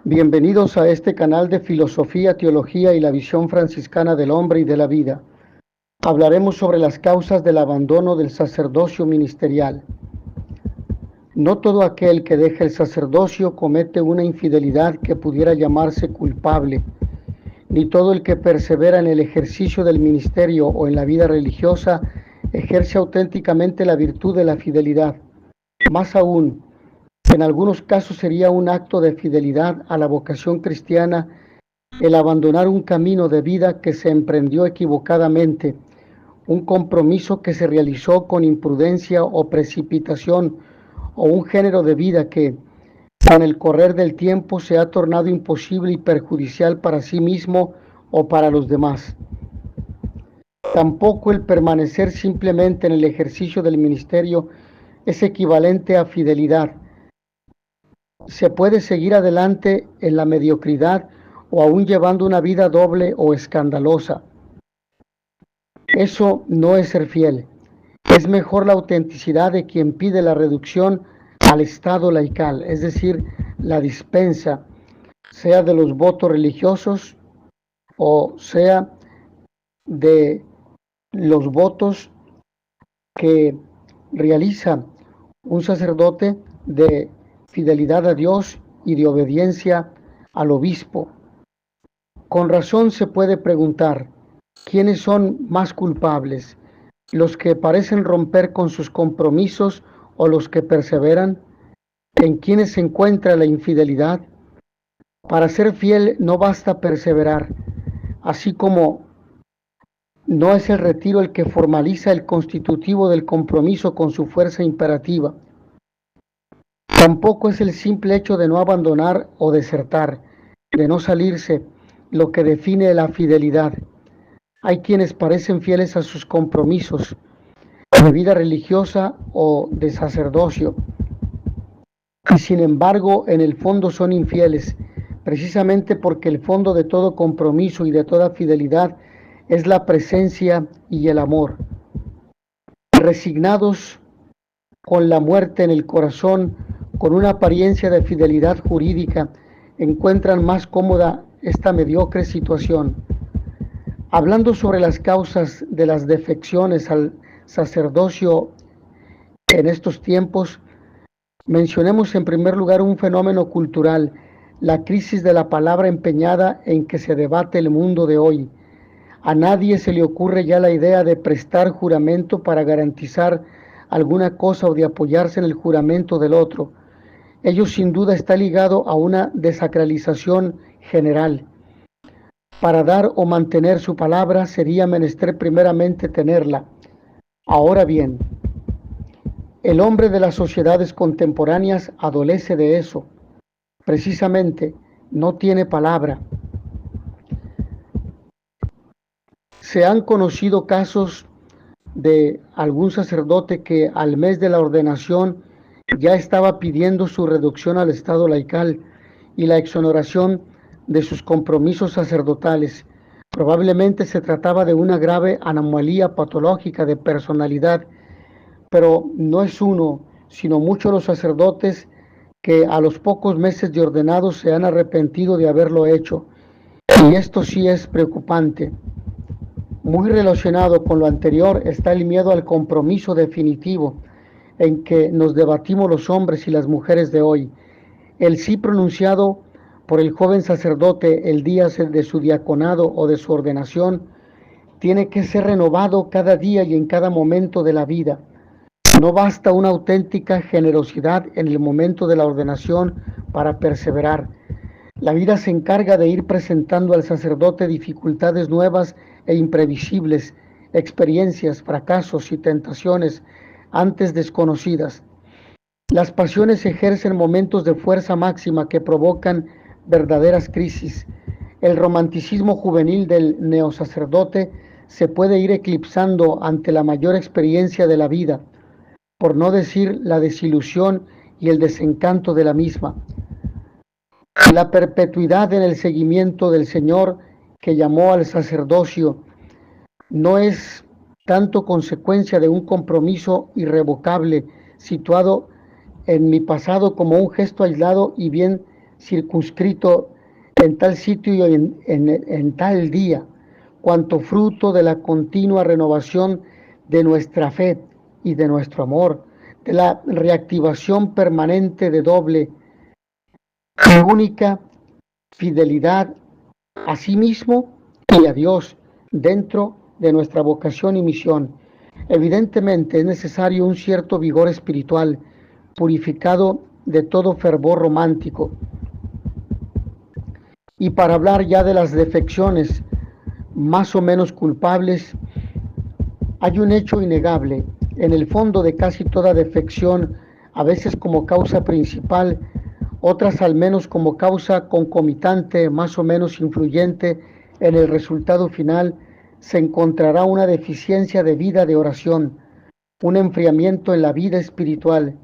Bienvenidos a este canal de filosofía, teología y la visión franciscana del hombre y de la vida. Hablaremos sobre las causas del abandono del sacerdocio ministerial. No todo aquel que deja el sacerdocio comete una infidelidad que pudiera llamarse culpable, ni todo el que persevera en el ejercicio del ministerio o en la vida religiosa ejerce auténticamente la virtud de la fidelidad. Más aún, en algunos casos sería un acto de fidelidad a la vocación cristiana el abandonar un camino de vida que se emprendió equivocadamente, un compromiso que se realizó con imprudencia o precipitación, o un género de vida que, con el correr del tiempo, se ha tornado imposible y perjudicial para sí mismo o para los demás. Tampoco el permanecer simplemente en el ejercicio del ministerio es equivalente a fidelidad. Se puede seguir adelante en la mediocridad o aún llevando una vida doble o escandalosa. Eso no es ser fiel. Es mejor la autenticidad de quien pide la reducción al estado laical, es decir, la dispensa, sea de los votos religiosos o sea de los votos que realiza un sacerdote de fidelidad a Dios y de obediencia al obispo. Con razón se puede preguntar, ¿quiénes son más culpables? ¿Los que parecen romper con sus compromisos o los que perseveran? ¿En quiénes se encuentra la infidelidad? Para ser fiel no basta perseverar, así como no es el retiro el que formaliza el constitutivo del compromiso con su fuerza imperativa. Tampoco es el simple hecho de no abandonar o desertar, de no salirse, lo que define la fidelidad. Hay quienes parecen fieles a sus compromisos de vida religiosa o de sacerdocio, y sin embargo en el fondo son infieles, precisamente porque el fondo de todo compromiso y de toda fidelidad es la presencia y el amor. Resignados con la muerte en el corazón, con una apariencia de fidelidad jurídica, encuentran más cómoda esta mediocre situación. Hablando sobre las causas de las defecciones al sacerdocio en estos tiempos, mencionemos en primer lugar un fenómeno cultural, la crisis de la palabra empeñada en que se debate el mundo de hoy. A nadie se le ocurre ya la idea de prestar juramento para garantizar alguna cosa o de apoyarse en el juramento del otro. Ello sin duda está ligado a una desacralización general. Para dar o mantener su palabra sería menester primeramente tenerla. Ahora bien, el hombre de las sociedades contemporáneas adolece de eso. Precisamente, no tiene palabra. Se han conocido casos de algún sacerdote que al mes de la ordenación ya estaba pidiendo su reducción al estado laical y la exoneración de sus compromisos sacerdotales. Probablemente se trataba de una grave anomalía patológica de personalidad, pero no es uno, sino muchos los sacerdotes que a los pocos meses de ordenados se han arrepentido de haberlo hecho. Y esto sí es preocupante. Muy relacionado con lo anterior está el miedo al compromiso definitivo en que nos debatimos los hombres y las mujeres de hoy. El sí pronunciado por el joven sacerdote el día de su diaconado o de su ordenación tiene que ser renovado cada día y en cada momento de la vida. No basta una auténtica generosidad en el momento de la ordenación para perseverar. La vida se encarga de ir presentando al sacerdote dificultades nuevas e imprevisibles, experiencias, fracasos y tentaciones antes desconocidas. Las pasiones ejercen momentos de fuerza máxima que provocan verdaderas crisis. El romanticismo juvenil del neosacerdote se puede ir eclipsando ante la mayor experiencia de la vida, por no decir la desilusión y el desencanto de la misma. La perpetuidad en el seguimiento del Señor que llamó al sacerdocio no es tanto consecuencia de un compromiso irrevocable situado en mi pasado como un gesto aislado y bien circunscrito en tal sitio y en tal día, cuanto fruto de la continua renovación de nuestra fe y de nuestro amor, de la reactivación permanente de doble y única fidelidad a sí mismo y a Dios dentro de nuestra vocación y misión. Evidentemente es necesario un cierto vigor espiritual, purificado de todo fervor romántico. Y para hablar ya de las defecciones más o menos culpables, hay un hecho innegable. En el fondo de casi toda defección, a veces como causa principal, otras al menos como causa concomitante, más o menos influyente en el resultado final, se encontrará una deficiencia de vida de oración, un enfriamiento en la vida espiritual,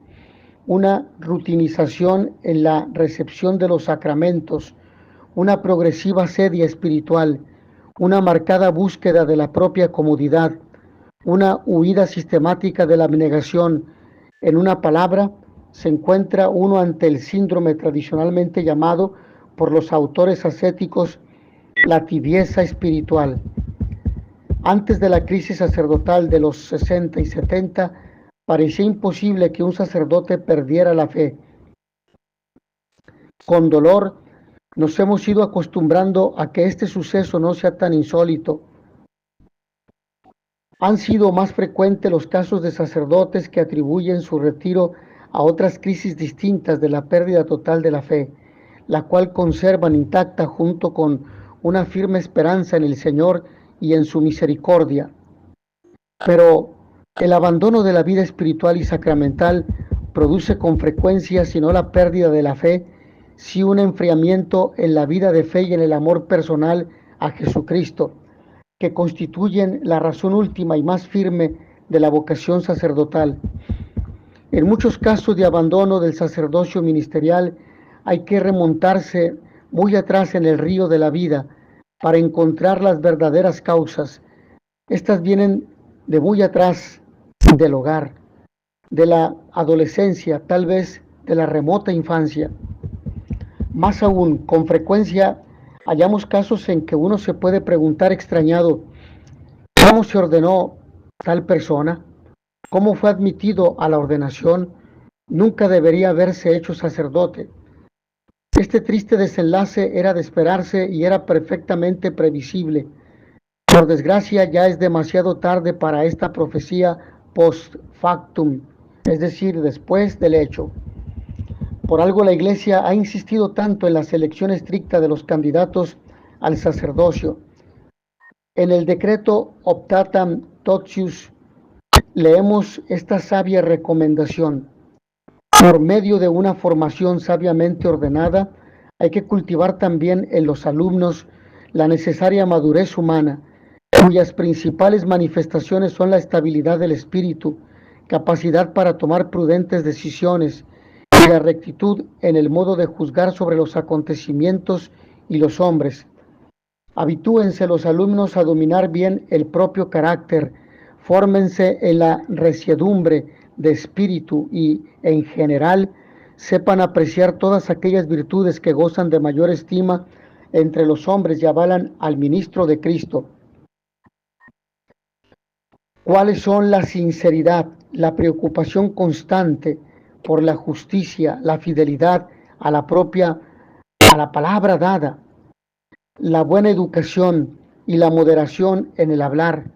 una rutinización en la recepción de los sacramentos, una progresiva sedia espiritual, una marcada búsqueda de la propia comodidad, una huida sistemática de la abnegación. En una palabra, se encuentra uno ante el síndrome tradicionalmente llamado por los autores ascéticos la tibieza espiritual. Antes de la crisis sacerdotal de los 60 y 70, parecía imposible que un sacerdote perdiera la fe. Con dolor, nos hemos ido acostumbrando a que este suceso no sea tan insólito. Han sido más frecuentes los casos de sacerdotes que atribuyen su retiro a otras crisis distintas de la pérdida total de la fe, la cual conservan intacta junto con una firme esperanza en el Señor y en su misericordia. Pero el abandono de la vida espiritual y sacramental produce con frecuencia, si no la pérdida de la fe, sí un enfriamiento en la vida de fe y en el amor personal a Jesucristo, que constituyen la razón última y más firme de la vocación sacerdotal. En muchos casos de abandono del sacerdocio ministerial hay que remontarse muy atrás en el río de la vida para encontrar las verdaderas causas. Estas vienen de muy atrás del hogar, de la adolescencia, tal vez de la remota infancia. Más aún, con frecuencia hallamos casos en que uno se puede preguntar extrañado, ¿cómo se ordenó tal persona? ¿Cómo fue admitido a la ordenación? Nunca debería haberse hecho sacerdote. Este triste desenlace era de esperarse y era perfectamente previsible. Por desgracia, ya es demasiado tarde para esta profecía post factum, es decir, después del hecho. Por algo la Iglesia ha insistido tanto en la selección estricta de los candidatos al sacerdocio. En el decreto Optatam Totius leemos esta sabia recomendación. Por medio de una formación sabiamente ordenada, hay que cultivar también en los alumnos la necesaria madurez humana, cuyas principales manifestaciones son la estabilidad del espíritu, capacidad para tomar prudentes decisiones y la rectitud en el modo de juzgar sobre los acontecimientos y los hombres. Habitúense los alumnos a dominar bien el propio carácter, fórmense en la resiedumbre de espíritu y, en general, sepan apreciar todas aquellas virtudes que gozan de mayor estima entre los hombres y avalan al ministro de Cristo. ¿Cuáles son la sinceridad, la preocupación constante por la justicia, la fidelidad a la palabra dada, la buena educación y la moderación en el hablar,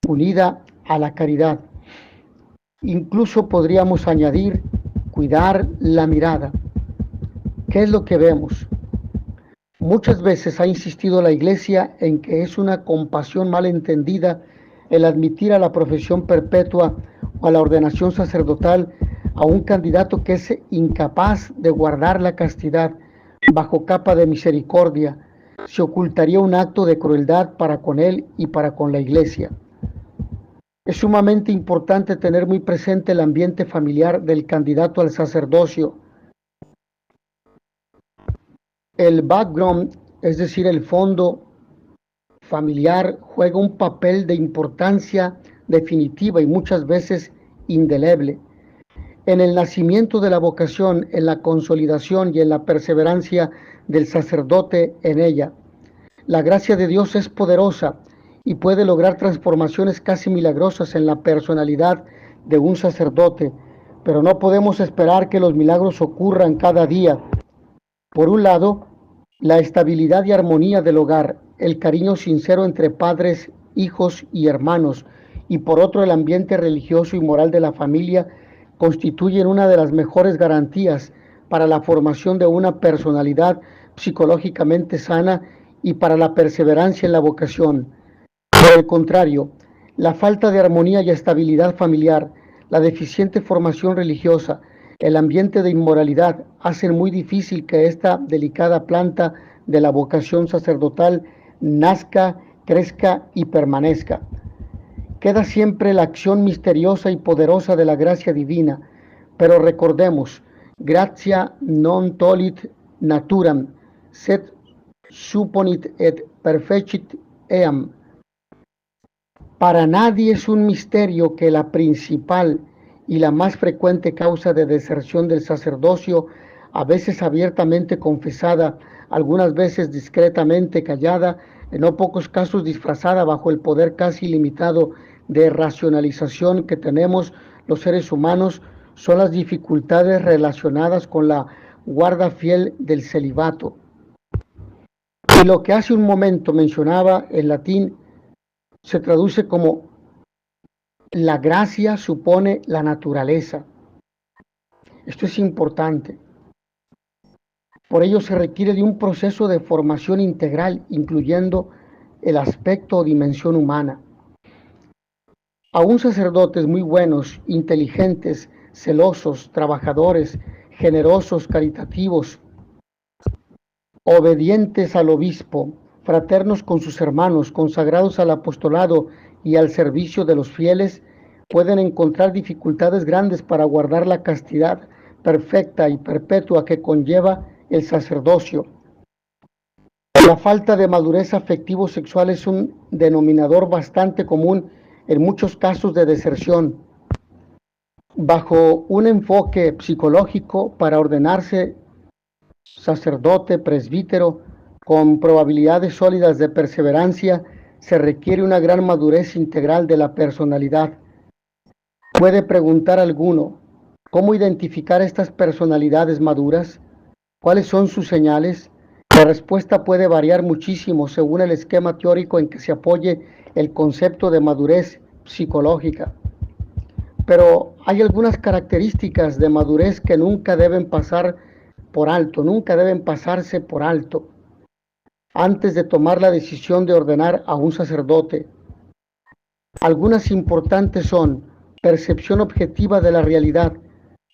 unida a la caridad? Incluso podríamos añadir cuidar la mirada. ¿Qué es lo que vemos? Muchas veces ha insistido la Iglesia en que es una compasión mal entendida el admitir a la profesión perpetua o a la ordenación sacerdotal a un candidato que es incapaz de guardar la castidad bajo capa de misericordia. Se ocultaría un acto de crueldad para con él y para con la Iglesia. Es sumamente importante tener muy presente el ambiente familiar del candidato al sacerdocio. El background, es decir, el fondo familiar, juega un papel de importancia definitiva y muchas veces indeleble En el nacimiento de la vocación, en la consolidación y en la perseverancia del sacerdote en ella. La gracia de Dios es poderosa y puede lograr transformaciones casi milagrosas en la personalidad de un sacerdote, pero no podemos esperar que los milagros ocurran cada día. Por un lado, la estabilidad y armonía del hogar, el cariño sincero entre padres, hijos y hermanos, y por otro el ambiente religioso y moral de la familia constituyen una de las mejores garantías para la formación de una personalidad psicológicamente sana y para la perseverancia en la vocación. Por el contrario, la falta de armonía y estabilidad familiar, la deficiente formación religiosa, el ambiente de inmoralidad hacen muy difícil que esta delicada planta de la vocación sacerdotal nazca, crezca y permanezca. Queda siempre la acción misteriosa y poderosa de la gracia divina, pero recordemos, gratia non tollit naturam, sed supponit et perfecit eam. Para nadie es un misterio que la principal y la más frecuente causa de deserción del sacerdocio, a veces abiertamente confesada, algunas veces discretamente callada, en no pocos casos disfrazada bajo el poder casi ilimitado de racionalización que tenemos los seres humanos, son las dificultades relacionadas con la guarda fiel del celibato. Y lo que hace un momento mencionaba en latín se traduce como la gracia supone la naturaleza. Esto es importante. Por ello se requiere de un proceso de formación integral, incluyendo el aspecto o dimensión humana. Aún sacerdotes muy buenos, inteligentes, celosos, trabajadores, generosos, caritativos, obedientes al obispo, fraternos con sus hermanos, consagrados al apostolado y al servicio de los fieles, pueden encontrar dificultades grandes para guardar la castidad perfecta y perpetua que conlleva el sacerdocio. La falta de madurez afectivo-sexual es un denominador bastante común en muchos casos de deserción. Bajo un enfoque psicológico, para ordenarse sacerdote, presbítero, con probabilidades sólidas de perseverancia, se requiere una gran madurez integral de la personalidad. Puede preguntar alguno, ¿cómo identificar estas personalidades maduras? ¿Cuáles son sus señales? La respuesta puede variar muchísimo según el esquema teórico en que se apoye el concepto de madurez psicológica. Pero hay algunas características de madurez que nunca deben pasar por alto, nunca deben pasarse por alto antes de tomar la decisión de ordenar a un sacerdote. Algunas importantes son percepción objetiva de la realidad,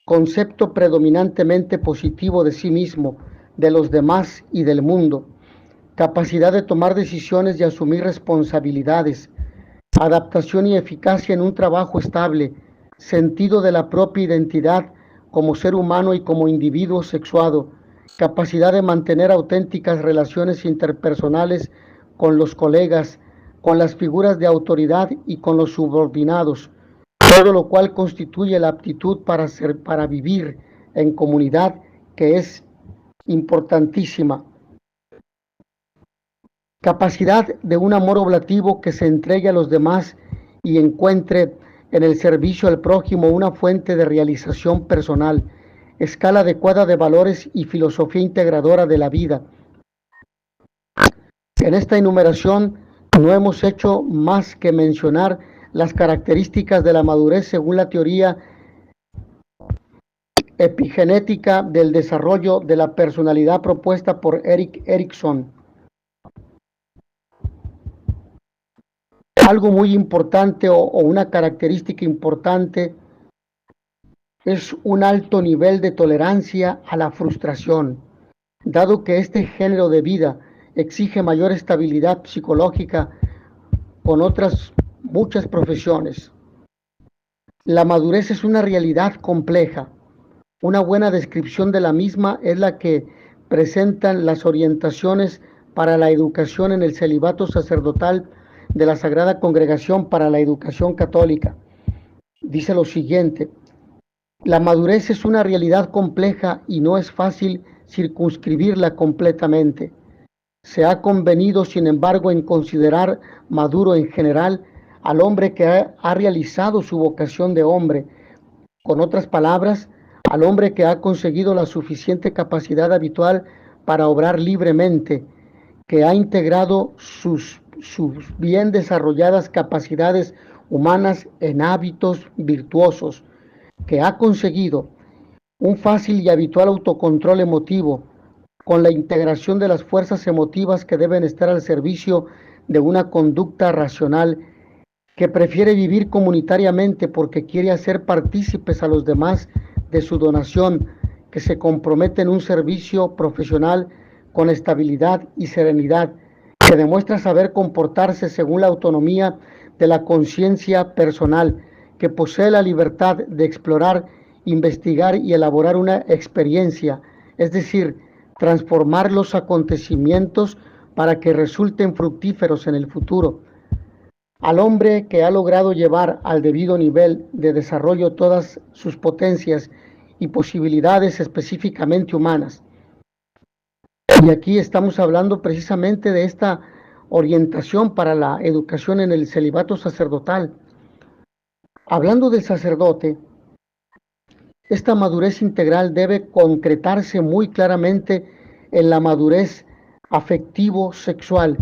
concepto predominantemente positivo de sí mismo, de los demás y del mundo, capacidad de tomar decisiones y asumir responsabilidades, adaptación y eficacia en un trabajo estable, sentido de la propia identidad como ser humano y como individuo sexuado, capacidad de mantener auténticas relaciones interpersonales con los colegas, con las figuras de autoridad y con los subordinados, todo lo cual constituye la aptitud para vivir en comunidad, que es importantísima. Capacidad de un amor oblativo que se entregue a los demás y encuentre en el servicio al prójimo una fuente de realización personal, escala adecuada de valores y filosofía integradora de la vida. En esta enumeración no hemos hecho más que mencionar las características de la madurez según la teoría epigenética del desarrollo de la personalidad propuesta por Erik Erikson. Algo muy importante o una característica importante es un alto nivel de tolerancia a la frustración, dado que este género de vida exige mayor estabilidad psicológica con otras muchas profesiones. La madurez es una realidad compleja. Una buena descripción de la misma es la que presentan las orientaciones para la educación en el celibato sacerdotal de la Sagrada Congregación para la Educación Católica. Dice lo siguiente: La madurez es una realidad compleja y no es fácil circunscribirla completamente. Se ha convenido, sin embargo, en considerar maduro en general al hombre que ha realizado su vocación de hombre. Con otras palabras, al hombre que ha conseguido la suficiente capacidad habitual para obrar libremente, que ha integrado sus bien desarrolladas capacidades humanas en hábitos virtuosos, que ha conseguido un fácil y habitual autocontrol emotivo, con la integración de las fuerzas emotivas que deben estar al servicio de una conducta racional, que prefiere vivir comunitariamente porque quiere hacer partícipes a los demás de su donación, que se compromete en un servicio profesional con estabilidad y serenidad, que demuestra saber comportarse según la autonomía de la conciencia personal, que posee la libertad de explorar, investigar y elaborar una experiencia, es decir, transformar los acontecimientos para que resulten fructíferos en el futuro. Al hombre que ha logrado llevar al debido nivel de desarrollo todas sus potencias y posibilidades específicamente humanas. Y aquí estamos hablando precisamente de esta orientación para la educación en el celibato sacerdotal. Hablando del sacerdote, esta madurez integral debe concretarse muy claramente en la madurez afectivo-sexual,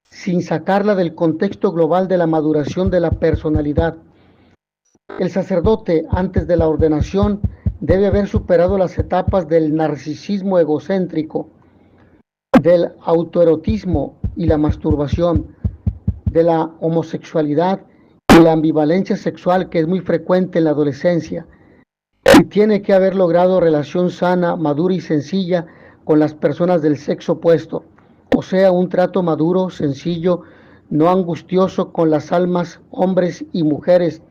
sin sacarla del contexto global de la maduración de la personalidad. El sacerdote, antes de la ordenación, debe haber superado las etapas del narcisismo egocéntrico, del autoerotismo y la masturbación, de la homosexualidad y la ambivalencia sexual que es muy frecuente en la adolescencia, y tiene que haber logrado relación sana, madura y sencilla con las personas del sexo opuesto, o sea, un trato maduro, sencillo, no angustioso con las almas, hombres y mujeres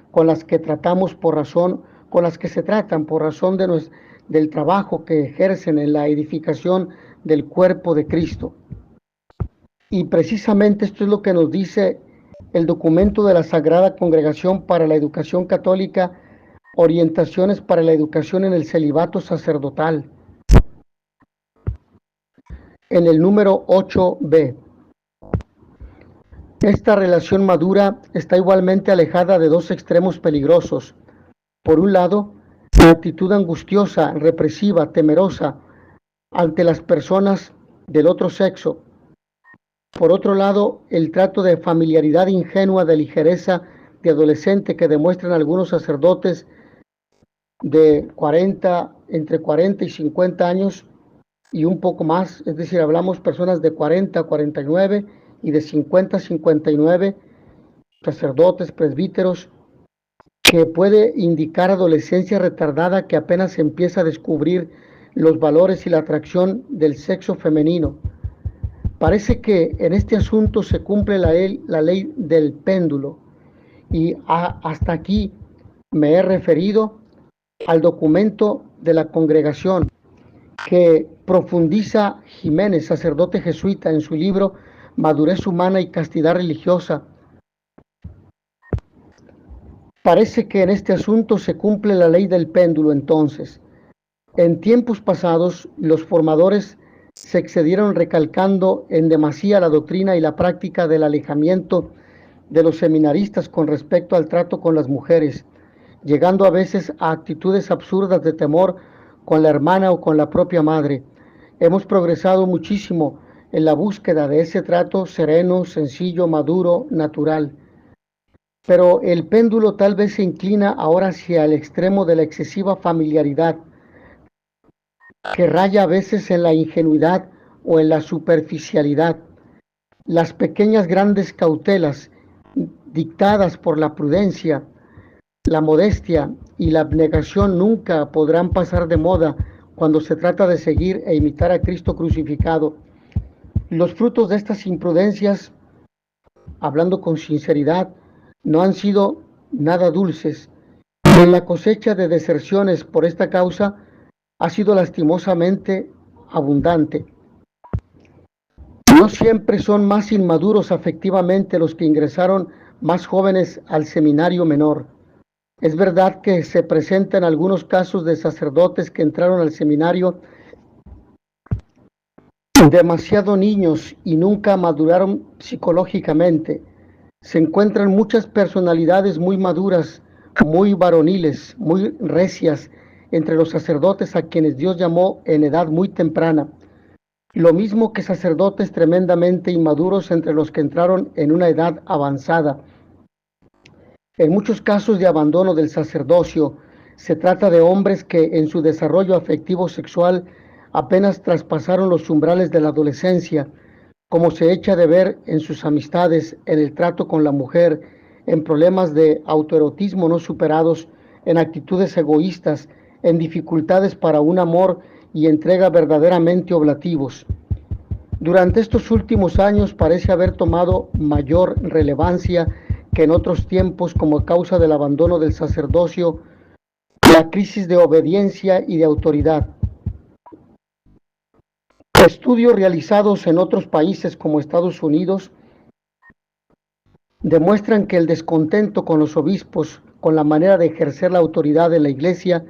con las que tratamos por razón, con las que se tratan por razón del trabajo que ejercen en la edificación del cuerpo de Cristo. Y precisamente esto es lo que nos dice el documento de la Sagrada Congregación para la Educación Católica, Orientaciones para la Educación en el Celibato Sacerdotal, en el número 8b. Esta relación madura está igualmente alejada de dos extremos peligrosos. Por un lado, la actitud angustiosa, represiva, temerosa ante las personas del otro sexo. Por otro lado, el trato de familiaridad ingenua, de ligereza, de adolescente que demuestran algunos sacerdotes de entre 40 y 50 años y un poco más, es decir, hablamos personas de 40 a 49 y de 50 a 59, sacerdotes, presbíteros, que puede indicar adolescencia retardada que apenas empieza a descubrir los valores y la atracción del sexo femenino. Parece que en este asunto se cumple la ley del péndulo, y hasta aquí me he referido al documento de la congregación que profundiza Jiménez, sacerdote jesuita, en su libro Madurez humana y castidad religiosa. Parece que en este asunto se cumple la ley del péndulo entonces. En tiempos pasados, los formadores se excedieron recalcando en demasía la doctrina y la práctica del alejamiento de los seminaristas con respecto al trato con las mujeres, llegando a veces a actitudes absurdas de temor con la hermana o con la propia madre. Hemos progresado muchísimo en la búsqueda de ese trato sereno, sencillo, maduro, natural. Pero el péndulo tal vez se inclina ahora hacia el extremo de la excesiva familiaridad, que raya a veces en la ingenuidad o en la superficialidad. Las pequeñas grandes cautelas dictadas por la prudencia, la modestia y la abnegación nunca podrán pasar de moda cuando se trata de seguir e imitar a Cristo crucificado. Los frutos de estas imprudencias, hablando con sinceridad, no han sido nada dulces. Y la cosecha de deserciones por esta causa ha sido lastimosamente abundante. No siempre son más inmaduros afectivamente los que ingresaron más jóvenes al seminario menor. Es verdad que se presentan algunos casos de sacerdotes que entraron al seminario demasiado niños y nunca maduraron psicológicamente. Se encuentran muchas personalidades muy maduras, muy varoniles, muy recias entre los sacerdotes a quienes Dios llamó en edad muy temprana. Lo mismo que sacerdotes tremendamente inmaduros entre los que entraron en una edad avanzada. En muchos casos de abandono del sacerdocio, se trata de hombres que en su desarrollo afectivo sexual apenas traspasaron los umbrales de la adolescencia, como se echa de ver en sus amistades, en el trato con la mujer, en problemas de autoerotismo no superados, en actitudes egoístas, en dificultades para un amor y entrega verdaderamente oblativos. Durante estos últimos años parece haber tomado mayor relevancia que en otros tiempos como causa del abandono del sacerdocio, la crisis de obediencia y de autoridad. Estudios realizados en otros países como Estados Unidos demuestran que el descontento con los obispos, con la manera de ejercer la autoridad de la Iglesia,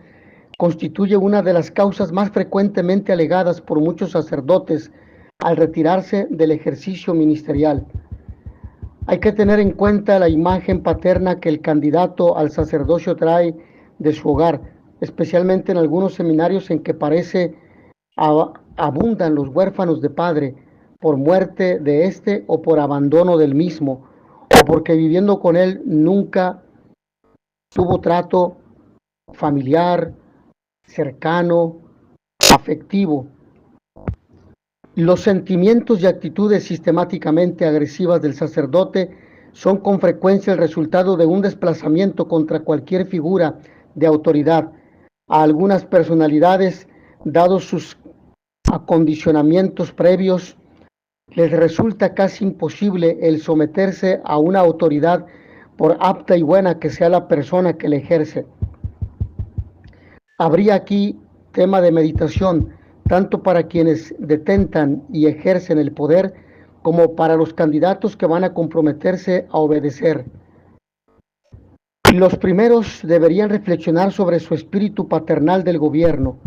constituye una de las causas más frecuentemente alegadas por muchos sacerdotes al retirarse del ejercicio ministerial. Hay que tener en cuenta la imagen paterna que el candidato al sacerdocio trae de su hogar, especialmente en algunos seminarios en que parece abundan los huérfanos de padre por muerte de éste o por abandono del mismo, o porque viviendo con él nunca tuvo trato familiar, cercano, afectivo. Los sentimientos y actitudes sistemáticamente agresivas del sacerdote son con frecuencia el resultado de un desplazamiento contra cualquier figura de autoridad. A algunas personalidades, dados sus acondicionamientos previos, les resulta casi imposible el someterse a una autoridad por apta y buena que sea la persona que la ejerce. Habría aquí tema de meditación, tanto para quienes detentan y ejercen el poder, como para los candidatos que van a comprometerse a obedecer. Los primeros deberían reflexionar sobre su espíritu paternal del gobierno.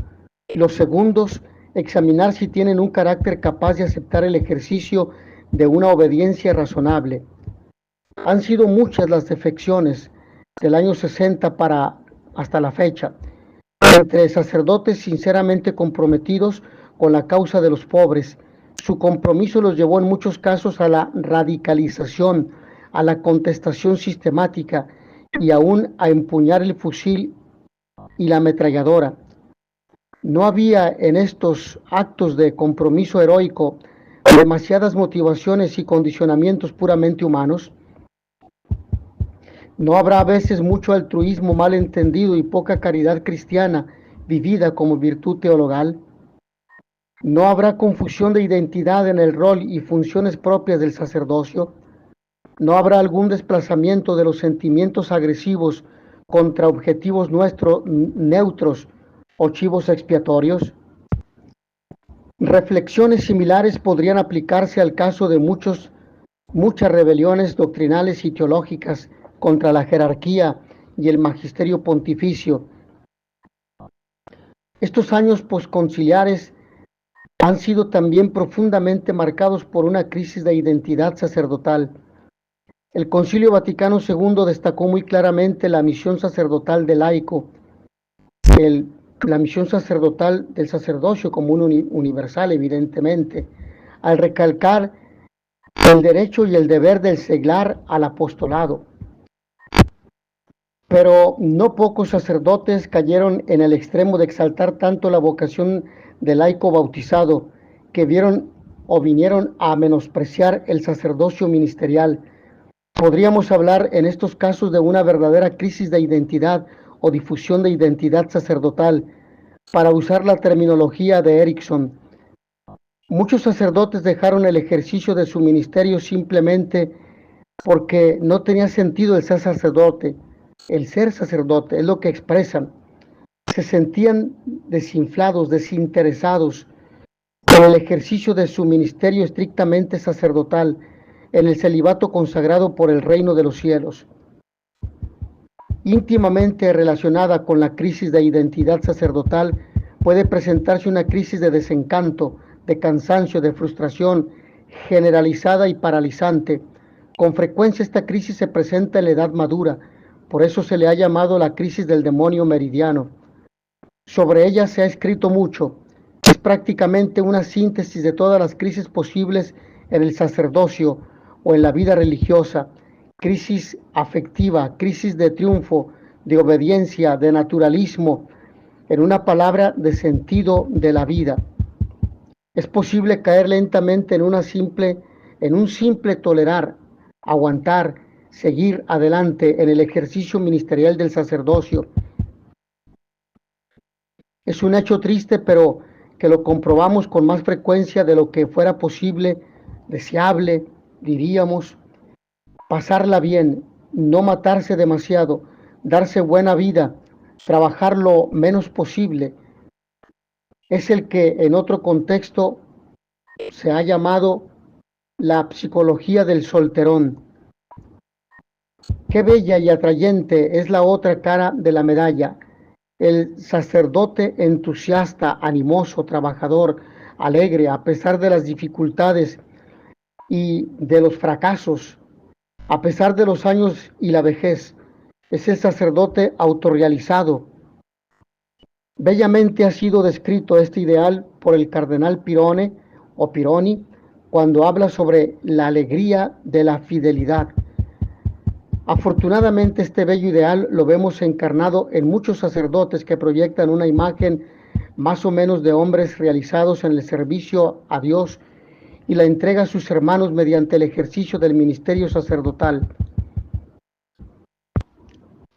Los segundos, examinar si tienen un carácter capaz de aceptar el ejercicio de una obediencia razonable. Han sido muchas las defecciones del año 60 hasta la fecha, entre sacerdotes sinceramente comprometidos con la causa de los pobres. Su compromiso los llevó en muchos casos a la radicalización, a la contestación sistemática y aún a empuñar el fusil y la ametralladora. ¿No había en estos actos de compromiso heroico demasiadas motivaciones y condicionamientos puramente humanos? ¿No habrá a veces mucho altruismo mal entendido y poca caridad cristiana vivida como virtud teologal? ¿No habrá confusión de identidad en el rol y funciones propias del sacerdocio? ¿No habrá algún desplazamiento de los sentimientos agresivos contra objetivos neutros o chivos expiatorios? Reflexiones similares podrían aplicarse al caso de muchas rebeliones doctrinales y teológicas contra la jerarquía y el magisterio pontificio. Estos años posconciliares han sido también profundamente marcados por una crisis de identidad sacerdotal. El Concilio Vaticano II destacó muy claramente la misión sacerdotal del laico, la misión sacerdotal del sacerdocio como un universal, evidentemente, al recalcar el derecho y el deber del seglar al apostolado. Pero no pocos sacerdotes cayeron en el extremo de exaltar tanto la vocación del laico bautizado, que vinieron a menospreciar el sacerdocio ministerial. Podríamos hablar en estos casos de una verdadera crisis de identidad o difusión de identidad sacerdotal, para usar la terminología de Erickson. Muchos sacerdotes dejaron el ejercicio de su ministerio simplemente porque no tenía sentido el ser sacerdote. El ser sacerdote es lo que expresan. Se sentían desinflados, desinteresados en el ejercicio de su ministerio estrictamente sacerdotal, en el celibato consagrado por el reino de los cielos. Íntimamente relacionada con la crisis de identidad sacerdotal, puede presentarse una crisis de desencanto, de cansancio, de frustración generalizada y paralizante. Con frecuencia esta crisis se presenta en la edad madura, por eso se le ha llamado la crisis del demonio meridiano. Sobre ella se ha escrito mucho. Es prácticamente una síntesis de todas las crisis posibles en el sacerdocio o en la vida religiosa. Crisis afectiva, crisis de triunfo, de obediencia, de naturalismo, en una palabra, de sentido de la vida. Es posible caer lentamente en un simple tolerar, aguantar, seguir adelante en el ejercicio ministerial del sacerdocio. Es un hecho triste, pero que lo comprobamos con más frecuencia de lo que fuera posible, deseable, diríamos. Pasarla bien, no matarse demasiado, darse buena vida, trabajar lo menos posible, es el que en otro contexto se ha llamado la psicología del solterón. Qué bella y atrayente es la otra cara de la medalla. El sacerdote entusiasta, animoso, trabajador, alegre, a pesar de las dificultades y de los fracasos, a pesar de los años y la vejez, es el sacerdote autorrealizado. Bellamente ha sido descrito este ideal por el cardenal Pirone o Pironi cuando habla sobre la alegría de la fidelidad. Afortunadamente este bello ideal lo vemos encarnado en muchos sacerdotes que proyectan una imagen más o menos de hombres realizados en el servicio a Dios y la entrega a sus hermanos mediante el ejercicio del ministerio sacerdotal.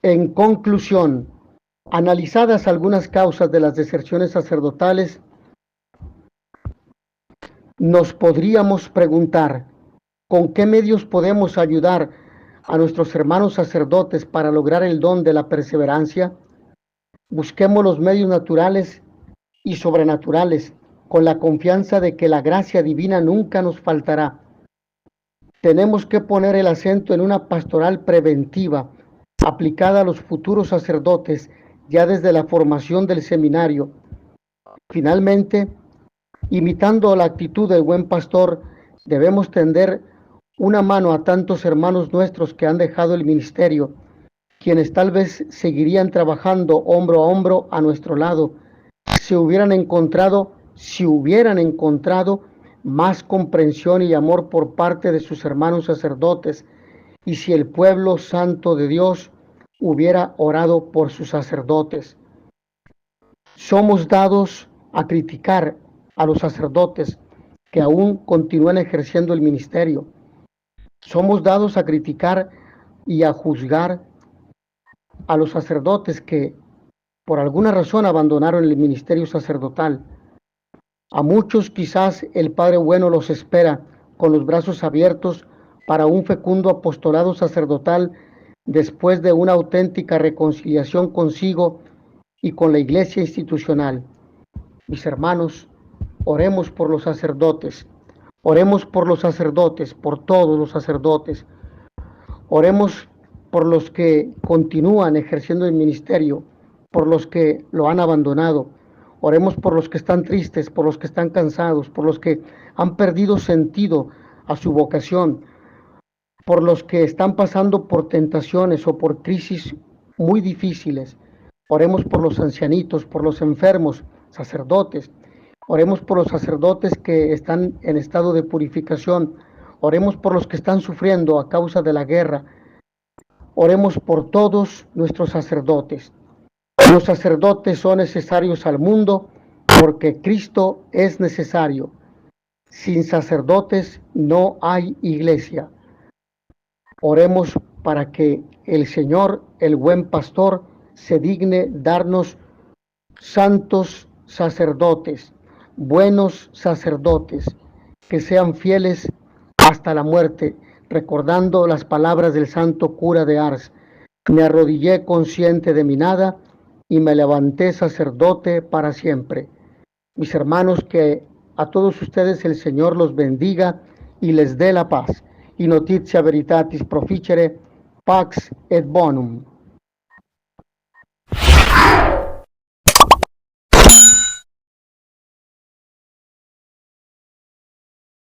En conclusión, analizadas algunas causas de las deserciones sacerdotales, nos podríamos preguntar, ¿con qué medios podemos ayudar a nuestros hermanos sacerdotes para lograr el don de la perseverancia? Busquemos los medios naturales y sobrenaturales, con la confianza de que la gracia divina nunca nos faltará. Tenemos que poner el acento en una pastoral preventiva, aplicada a los futuros sacerdotes, ya desde la formación del seminario. Finalmente, imitando la actitud del buen pastor, debemos tender una mano a tantos hermanos nuestros que han dejado el ministerio, quienes tal vez seguirían trabajando hombro a hombro a nuestro lado, si hubieran encontrado más comprensión y amor por parte de sus hermanos sacerdotes, y si el pueblo santo de Dios hubiera orado por sus sacerdotes. Somos dados a criticar a los sacerdotes que aún continúan ejerciendo el ministerio. Somos dados a criticar y a juzgar a los sacerdotes que por alguna razón abandonaron el ministerio sacerdotal. A muchos quizás el Padre Bueno los espera con los brazos abiertos para un fecundo apostolado sacerdotal después de una auténtica reconciliación consigo y con la iglesia institucional. Mis hermanos, oremos por los sacerdotes, por todos los sacerdotes. Oremos por los que continúan ejerciendo el ministerio, por los que lo han abandonado. Oremos por los que están tristes, por los que están cansados, por los que han perdido sentido a su vocación, por los que están pasando por tentaciones o por crisis muy difíciles. Oremos por los ancianitos, por los enfermos, sacerdotes. Oremos por los sacerdotes que están en estado de purificación. Oremos por los que están sufriendo a causa de la guerra. Oremos por todos nuestros sacerdotes. Los sacerdotes son necesarios al mundo porque Cristo es necesario. Sin sacerdotes no hay iglesia. Oremos para que el Señor, el buen pastor, se digne darnos santos sacerdotes, buenos sacerdotes, que sean fieles hasta la muerte, recordando las palabras del santo cura de Ars. Me arrodillé consciente de mi nada y me levanté sacerdote para siempre. Mis hermanos, que a todos ustedes el Señor los bendiga y les dé la paz. Y notitia veritatis proficere, pax et bonum.